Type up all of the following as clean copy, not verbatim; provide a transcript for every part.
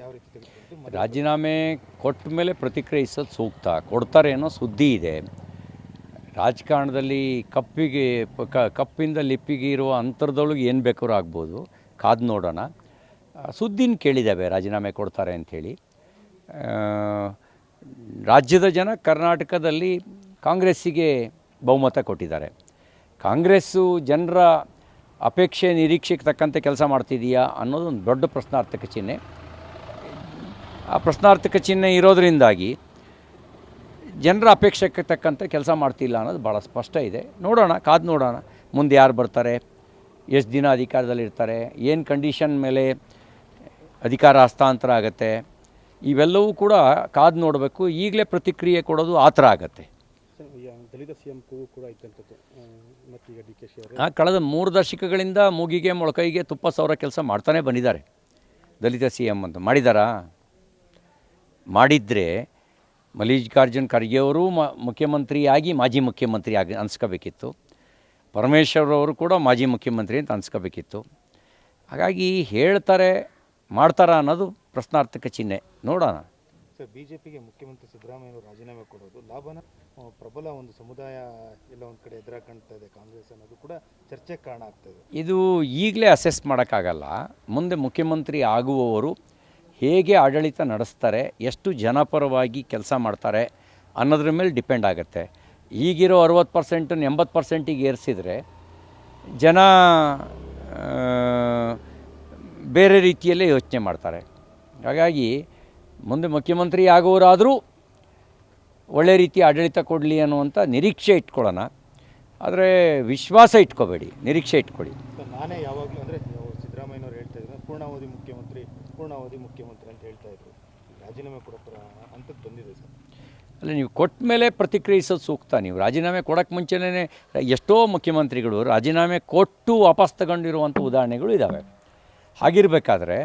ಯಾವ ರೀತಿ ತೆಗೆದುಕೊಂಡು ರಾಜೀನಾಮೆ ಕೊಟ್ಟ ಮೇಲೆ ಪ್ರತಿಕ್ರಿಯಿಸೋದು ಸೂಕ್ತ. ಕೊಡ್ತಾರೆ ಅನ್ನೋ ಸುದ್ದಿ ಇದೆ. ರಾಜಕಾರಣದಲ್ಲಿ ಕಪ್ಪಿಂದ ಲಿಪ್ಪಿಗೆ ಇರುವ ಅಂತರದೊಳಗೆ ಏನು ಬೇಕಾದ್ರೂ ಆಗ್ಬೋದು. ಕಾದು ನೋಡೋಣ. ಸುದ್ದಿನ ಕೇಳಿದ್ದಾವೆ ರಾಜೀನಾಮೆ ಕೊಡ್ತಾರೆ ಅಂಥೇಳಿ. ರಾಜ್ಯದ ಜನ ಕರ್ನಾಟಕದಲ್ಲಿ ಕಾಂಗ್ರೆಸ್ಸಿಗೆ ಬಹುಮತ ಕೊಟ್ಟಿದ್ದಾರೆ. ಕಾಂಗ್ರೆಸ್ಸು ಜನರ ಅಪೇಕ್ಷೆ ನಿರೀಕ್ಷೆಗೆ ತಕ್ಕಂತೆ ಕೆಲಸ ಮಾಡ್ತಿದೆಯಾ ಅನ್ನೋದು ಒಂದು ದೊಡ್ಡ ಪ್ರಶ್ನಾರ್ಥಕ ಚಿಹ್ನೆ. ಆ ಪ್ರಶ್ನಾರ್ಥಕ ಚಿಹ್ನೆ ಇರೋದರಿಂದಾಗಿ ಜನರ ಅಪೇಕ್ಷೆಗೆ ತಕ್ಕಂತೆ ಕೆಲಸ ಮಾಡ್ತಿಲ್ಲ ಅನ್ನೋದು ಭಾಳ ಸ್ಪಷ್ಟ ಇದೆ. ನೋಡೋಣ, ಕಾದು ನೋಡೋಣ. ಮುಂದೆ ಯಾರು ಬರ್ತಾರೆ, ಎಷ್ಟು ದಿನ ಅಧಿಕಾರದಲ್ಲಿರ್ತಾರೆ, ಏನು ಕಂಡೀಷನ್ ಮೇಲೆ ಅಧಿಕಾರ ಹಸ್ತಾಂತರ ಆಗುತ್ತೆ, ಇವೆಲ್ಲವೂ ಕೂಡ ಕಾದು ನೋಡಬೇಕು. ಈಗಲೇ ಪ್ರತಿಕ್ರಿಯೆ ಕೊಡೋದು ಆ ಥರ ಆಗುತ್ತೆ. ದಲಿತ ಸಿ ಎಂ ಕೂಗು ಕೂಡ ಇದ್ದಂಥದ್ದು ಮತ್ತೀಗ ಡಿ ಕೆ ಶಿ ಅವರು ಕಳೆದ 3 ದಶಕಗಳಿಂದ ಮೂಗಿಗೆ ಮೊಳಕೈಗೆ ತುಪ್ಪ ಸವರ ಕೆಲಸ ಮಾಡ್ತಾನೆ ಬಂದಿದ್ದಾರೆ. ದಲಿತ ಸಿ ಎಂ ಅಂತ ಮಾಡಿದಾರಾ? ಮಾಡಿದರೆ ಮಲ್ಲಿಕಾರ್ಜುನ್ ಖರ್ಗೆ ಅವರು ಮುಖ್ಯಮಂತ್ರಿಯಾಗಿ ಮಾಜಿ ಮುಖ್ಯಮಂತ್ರಿ ಅನ್ಸ್ಕೋಬೇಕಿತ್ತು. ಪರಮೇಶ್ವರ್ ಅವರು ಕೂಡ ಮಾಜಿ ಮುಖ್ಯಮಂತ್ರಿ ಅಂತ ಅನ್ಸ್ಕೋಬೇಕಿತ್ತು. ಹಾಗಾಗಿ ಹೇಳ್ತಾರೆ ಮಾಡ್ತಾರಾ ಅನ್ನೋದು ಪ್ರಶ್ನಾರ್ಥಕ ಚಿಹ್ನೆ. ನೋಡೋಣ. ಸರ್, ಬಿಜೆಪಿಗೆ ಮುಖ್ಯಮಂತ್ರಿ ಸಿದ್ದರಾಮಯ್ಯ ರಾಜೀನಾಮೆ ಕೊಡೋದು ಲಾಭನ ಪ್ರಬಲ ಒಂದು ಸಮುದಾಯ ಎಲ್ಲ ಒಂದು ಕಡೆ ಎದುರು ಕಾಣ್ತಾ ಇದೆ ಕಾಂಗ್ರೆಸ್ ಅನ್ನೋದು ಕೂಡ ಚರ್ಚೆಗೆ ಕಾರಣ ಆಗ್ತಾಯಿದೆ. ಇದು ಈಗಲೇ ಅಸೆಸ್ ಮಾಡೋಕ್ಕಾಗಲ್ಲ. ಮುಂದೆ ಮುಖ್ಯಮಂತ್ರಿ ಆಗುವವರು ಹೇಗೆ ಆಡಳಿತ ನಡೆಸ್ತಾರೆ, ಎಷ್ಟು ಜನಪರವಾಗಿ ಕೆಲಸ ಮಾಡ್ತಾರೆ ಅನ್ನೋದ್ರ ಮೇಲೆ ಡಿಪೆಂಡ್ ಆಗುತ್ತೆ. ಈಗಿರೋ 60% 80%ಗೆ ಏರಿಸಿದರೆ ಜನ ಬೇರೆ ರೀತಿಯಲ್ಲೇ ಯೋಚನೆ ಮಾಡ್ತಾರೆ. ಹಾಗಾಗಿ ಮುಂದೆ ಮುಖ್ಯಮಂತ್ರಿ ಆಗೋರಾದರೂ ಒಳ್ಳೆ ರೀತಿ ಆಡಳಿತ ಕೊಡಲಿ ಅನ್ನುವಂಥ ನಿರೀಕ್ಷೆ ಇಟ್ಕೊಳ್ಳೋಣ. ಆದರೆ ವಿಶ್ವಾಸ ಇಟ್ಕೋಬೇಡಿ, ನಿರೀಕ್ಷೆ ಇಟ್ಕೊಳ್ಳಿ. ನಾನೇ ಯಾವಾಗಲೂ ಅಂದರೆ ಸಿದ್ದರಾಮಯ್ಯನವ್ರು ಹೇಳ್ತಾ ಇದ್ರು ಪೂರ್ಣಾವಧಿ ಮುಖ್ಯಮಂತ್ರಿ ಅಂತ ಹೇಳ್ತಾ ಇದ್ರು. ರಾಜೀನಾಮೆ ಕೊಡೋ ಹಂತಕ್ಕೆ ಬಂದಿದೆ ಸರ್. ಅಲ್ಲ, ನೀವು ಕೊಟ್ಟ ಮೇಲೆ ಪ್ರತಿಕ್ರಿಯಿಸೋದು ಸೂಕ್ತ. ನೀವು ರಾಜೀನಾಮೆ ಕೊಡೋಕ್ಕೆ ಮುಂಚೆನೇ ಎಷ್ಟೋ ಮುಖ್ಯಮಂತ್ರಿಗಳು ರಾಜೀನಾಮೆ ಕೊಟ್ಟು ವಾಪಸ್ ತಗೊಂಡಿರುವಂಥ ಉದಾಹರಣೆಗಳು ಇದ್ದಾವೆ. ಹಾಗಿರಬೇಕಾದ್ರೆ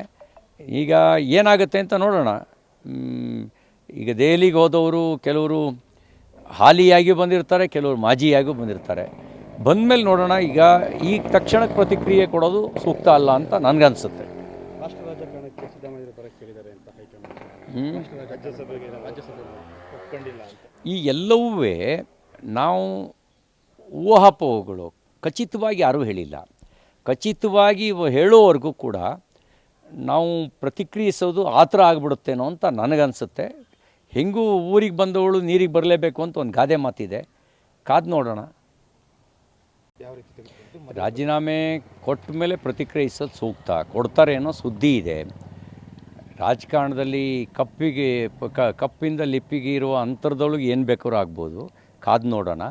ಈಗ ಏನಾಗುತ್ತೆ ಅಂತ ನೋಡೋಣ. ಈಗ ದೆಹಲಿಗೆ ಹೋದವರು ಕೆಲವರು ಹಾಲಿಯಾಗಿ ಬಂದಿರ್ತಾರೆ, ಕೆಲವರು ಮಾಜಿಯಾಗಿ ಬಂದಿರ್ತಾರೆ. ಬಂದಮೇಲೆ ನೋಡೋಣ. ಈಗ ತಕ್ಷಣಕ್ಕೆ ಪ್ರತಿಕ್ರಿಯೆ ಕೊಡೋದು ಸೂಕ್ತ ಅಲ್ಲ ಅಂತ ನನಗನ್ಸುತ್ತೆ. ರಾಷ್ಟ್ರ ರಾಜಕಾರಣಕ್ಕೆ ಸಿದ್ದರಾಮಯ್ಯ ಬರಕ್ಕೆ ಹೇಳಿದ್ದಾರೆ ಅಂತ ಹೈಕಮಾಂಡ್ ರಾಜ್ಯಸಭೆಗೆ ಒಪ್ಕೊಂಡಿಲ್ಲ ಅಂತ. ಈ ಎಲ್ಲವೂ ನಾವು ಊಹಾಪೋಹಗಳು, ಖಚಿತವಾಗಿ ಯಾರೂ ಹೇಳಿಲ್ಲ. ಖಚಿತವಾಗಿ ಹೇಳೋವರೆಗೂ ಕೂಡ ನಾವು ಪ್ರತಿಕ್ರಿಯಿಸೋದು ಆ ಥರ ಆಗಿಬಿಡುತ್ತೇನೋ ಅಂತ ನನಗನ್ಸುತ್ತೆ. ಹೆಂಗೂ ಊರಿಗೆ ಬಂದವಳು ನೀರಿಗೆ ಬರಲೇಬೇಕು ಅಂತ ಒಂದು ಗಾದೆ ಮಾತಿದೆ. ಕಾದು ನೋಡೋಣ. ಯಾವ ರೀತಿ ತೆಗೆದುಕೊಂಡು ರಾಜೀನಾಮೆ ಕೊಟ್ಟ ಮೇಲೆ ಪ್ರತಿಕ್ರಿಯಿಸೋದು ಸೂಕ್ತ. ಕೊಡ್ತಾರೆ ಅನ್ನೋ ಸುದ್ದಿ ಇದೆ. ರಾಜಕಾರಣದಲ್ಲಿ ಕಪ್ಪಿಂದ ಲಿಪ್ಪಿಗೆ ಇರುವ ಅಂತರದೊಳಗೆ ಏನು ಬೇಕಾದ್ರೂ ಆಗ್ಬೋದು. ಕಾದು ನೋಡೋಣ.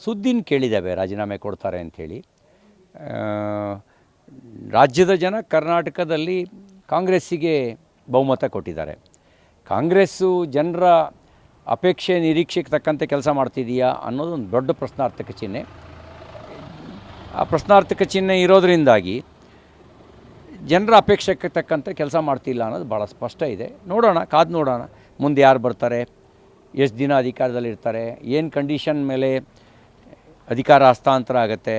ಸುದ್ದಿನ ಕೇಳಿದ್ದಾವೆ ರಾಜೀನಾಮೆ ಕೊಡ್ತಾರೆ ಅಂಥೇಳಿ. ರಾಜ್ಯದ ಜನ ಕರ್ನಾಟಕದಲ್ಲಿ ಕಾಂಗ್ರೆಸ್ಸಿಗೆ ಬಹುಮತ ಕೊಟ್ಟಿದ್ದಾರೆ. ಕಾಂಗ್ರೆಸ್ಸು ಜನರ ಅಪೇಕ್ಷೆ ನಿರೀಕ್ಷೆಗೆ ತಕ್ಕಂತೆ ಕೆಲಸ ಮಾಡ್ತಿದೆಯಾ ಅನ್ನೋದು ಒಂದು ದೊಡ್ಡ ಪ್ರಶ್ನಾರ್ಥಕ ಚಿಹ್ನೆ. ಆ ಪ್ರಶ್ನಾರ್ಥಕ ಚಿಹ್ನೆ ಇರೋದರಿಂದಾಗಿ ಜನರ ಅಪೇಕ್ಷೆಗೆ ತಕ್ಕಂತೆ ಕೆಲಸ ಮಾಡ್ತಿಲ್ಲ ಅನ್ನೋದು ಭಾಳ ಸ್ಪಷ್ಟ ಇದೆ. ನೋಡೋಣ, ಕಾದು ನೋಡೋಣ. ಮುಂದೆ ಯಾರು ಬರ್ತಾರೆ, ಎಷ್ಟು ದಿನ ಅಧಿಕಾರದಲ್ಲಿರ್ತಾರೆ, ಏನು ಕಂಡೀಷನ್ ಮೇಲೆ ಅಧಿಕಾರ ಹಸ್ತಾಂತರ ಆಗುತ್ತೆ,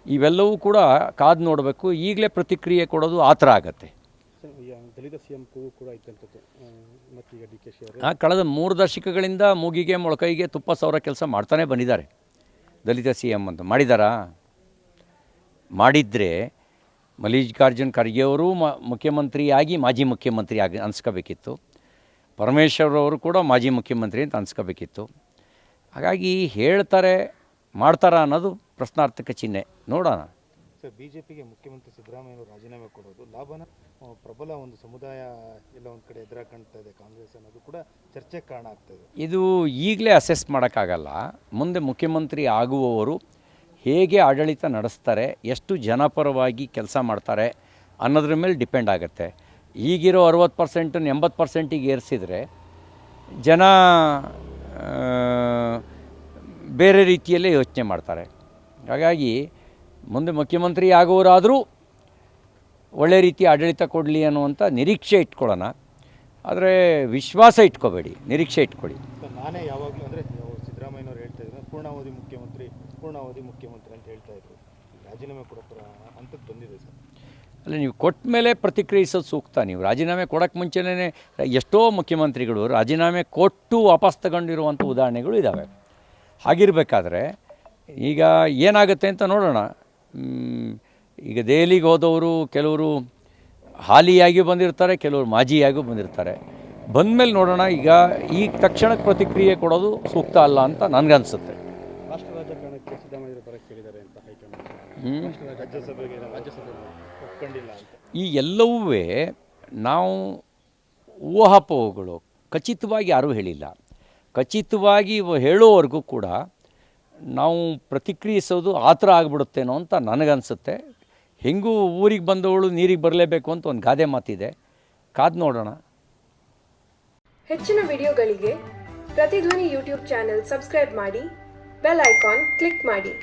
ಇವೆಲ್ಲವೂ ಕೂಡ ಕಾದು ನೋಡಬೇಕು. ಈಗಲೇ ಪ್ರತಿಕ್ರಿಯೆ ಕೊಡೋದು ಆ ಥರ ಆಗುತ್ತೆ. ದಲಿತ ಸಿ ಎಂ ಕೂಗು ಕೂಡ ಇದ್ದಂಥದ್ದು ಮತ್ತೀಗ ಡಿ ಕೆ ಶಿ ಅವರು ಕಳೆದ 3 ದಶಕಗಳಿಂದ ಮೂಗಿಗೆ ಮೊಳಕೈಗೆ ತುಪ್ಪ ಸವರ ಕೆಲಸ ಮಾಡ್ತಾನೆ ಬಂದಿದ್ದಾರೆ. ದಲಿತ ಸಿ ಎಂ ಅಂತ ಮಾಡಿದಾರಾ? ಮಾಡಿದರೆ ಮಲ್ಲಿಕಾರ್ಜುನ್ ಖರ್ಗೆ ಅವರು ಮುಖ್ಯಮಂತ್ರಿಯಾಗಿ ಮಾಜಿ ಮುಖ್ಯಮಂತ್ರಿ ಅನ್ಸ್ಕೋಬೇಕಿತ್ತು. ಪರಮೇಶ್ವರ್ ಅವರು ಕೂಡ ಮಾಜಿ ಮುಖ್ಯಮಂತ್ರಿ ಅಂತ ಅನ್ಸ್ಕೋಬೇಕಿತ್ತು. ಹಾಗಾಗಿ ಹೇಳ್ತಾರೆ ಮಾಡ್ತಾರಾ ಅನ್ನೋದು ಪ್ರಶ್ನಾರ್ಥಕ ಚಿಹ್ನೆ. ನೋಡೋಣ. ಸರ್, ಬಿಜೆಪಿಗೆ ಮುಖ್ಯಮಂತ್ರಿ ಸಿದ್ದರಾಮಯ್ಯ ರಾಜೀನಾಮೆ ಕೊಡೋದು ಲಾಭನ ಪ್ರಬಲ ಒಂದು ಸಮುದಾಯ ಎಲ್ಲ ಒಂದು ಕಡೆ ಎದುರು ಕಾಣ್ತಾ ಇದೆ ಕಾಂಗ್ರೆಸ್ ಅನ್ನೋದು ಕೂಡ ಚರ್ಚೆಗೆ ಕಾರಣ ಆಗ್ತಾಯಿದೆ. ಇದು ಈಗಲೇ ಅಸೆಸ್ ಮಾಡೋಕ್ಕಾಗಲ್ಲ. ಮುಂದೆ ಮುಖ್ಯಮಂತ್ರಿ ಆಗುವವರು ಹೇಗೆ ಆಡಳಿತ ನಡೆಸ್ತಾರೆ, ಎಷ್ಟು ಜನಪರವಾಗಿ ಕೆಲಸ ಮಾಡ್ತಾರೆ ಅನ್ನೋದ್ರ ಮೇಲೆ ಡಿಪೆಂಡ್ ಆಗುತ್ತೆ. ಈಗಿರೋ 60% 80%ಗೆ ಏರಿಸಿದರೆ ಜನ ಬೇರೆ ರೀತಿಯಲ್ಲೇ ಯೋಚನೆ ಮಾಡ್ತಾರೆ. ಹಾಗಾಗಿ ಮುಂದೆ ಮುಖ್ಯಮಂತ್ರಿ ಆಗೋರಾದರೂ ಒಳ್ಳೆ ರೀತಿ ಆಡಳಿತ ಕೊಡಲಿ ಅನ್ನುವಂಥ ನಿರೀಕ್ಷೆ ಇಟ್ಕೊಳ್ಳೋಣ. ಆದರೆ ವಿಶ್ವಾಸ ಇಟ್ಕೋಬೇಡಿ, ನಿರೀಕ್ಷೆ ಇಟ್ಕೊಳ್ಳಿ. ನಾನೇ ಯಾವಾಗಲೂ ಅಂದರೆ ಸಿದ್ದರಾಮಯ್ಯನವ್ರು ಹೇಳ್ತಾ ಇದ್ರು ಪೂರ್ಣಾವಧಿ ಮುಖ್ಯಮಂತ್ರಿ ಅಂತ ಹೇಳ್ತಾ ಇದ್ರು. ರಾಜೀನಾಮೆ ಕೊಡೋ ಹಂತಕ್ಕೆ ಬಂದಿದೆ ಸರ್. ಅಲ್ಲ, ನೀವು ಕೊಟ್ಟ ಮೇಲೆ ಪ್ರತಿಕ್ರಿಯಿಸೋದು ಸೂಕ್ತ. ನೀವು ರಾಜೀನಾಮೆ ಕೊಡೋಕ್ಕೆ ಮುಂಚೆನೇ ಎಷ್ಟೋ ಮುಖ್ಯಮಂತ್ರಿಗಳು ರಾಜೀನಾಮೆ ಕೊಟ್ಟು ವಾಪಸ್ ತಗೊಂಡಿರುವಂಥ ಉದಾಹರಣೆಗಳು ಇದ್ದಾವೆ. ಹಾಗಿರಬೇಕಾದ್ರೆ ಈಗ ಏನಾಗುತ್ತೆ ಅಂತ ನೋಡೋಣ. ಈಗ ದೆಹಲಿಗೆ ಹೋದವರು ಕೆಲವರು ಹಾಲಿಯಾಗಿ ಬಂದಿರ್ತಾರೆ, ಕೆಲವರು ಮಾಜಿಯಾಗಿ ಬಂದಿರ್ತಾರೆ. ಬಂದಮೇಲೆ ನೋಡೋಣ. ಈಗ ತಕ್ಷಣಕ್ಕೆ ಪ್ರತಿಕ್ರಿಯೆ ಕೊಡೋದು ಸೂಕ್ತ ಅಲ್ಲ ಅಂತ ನನಗನ್ಸುತ್ತೆ. ರಾಷ್ಟ್ರ ರಾಜಕಾರಣಕ್ಕೆ ಸಿದ್ದರಾಮಯ್ಯ ಬರಕ್ಕೆ ಹೇಳಿದ್ದಾರೆ ಅಂತ ಹೈಕಮಾಂಡ್ ರಾಜ್ಯಸಭೆಗೆ ಒಪ್ಕೊಂಡಿಲ್ಲ ಅಂತ. ಈ ಎಲ್ಲವೂ ನಾವು ಊಹಾಪೋಹಗಳು, ಖಚಿತವಾಗಿ ಯಾರೂ ಹೇಳಿಲ್ಲ. ಖಚಿತವಾಗಿ ಹೇಳೋವರೆಗೂ ಕೂಡ ನಾವು ಪ್ರತಿಕ್ರಿಯಿಸೋದು ಆ ಥರ ಆಗಿಬಿಡುತ್ತೇನೋ ಅಂತ ನನಗನ್ಸುತ್ತೆ. ಹೆಂಗೂ ಊರಿಗೆ ಬಂದವಳು ನೀರಿಗೆ ಬರಲೇಬೇಕು ಅಂತ ಒಂದು ಗಾದೆ ಮಾತಿದೆ. ಕಾದು ನೋಡೋಣ. ಹೆಚ್ಚಿನ ವಿಡಿಯೋಗಳಿಗೆ ಪ್ರತಿಧ್ವನಿ ಯೂಟ್ಯೂಬ್ ಚಾನೆಲ್ ಸಬ್ಸ್ಕ್ರೈಬ್ ಮಾಡಿ, ಬೆಲ್ ಐಕಾನ್ ಕ್ಲಿಕ್ ಮಾಡಿ.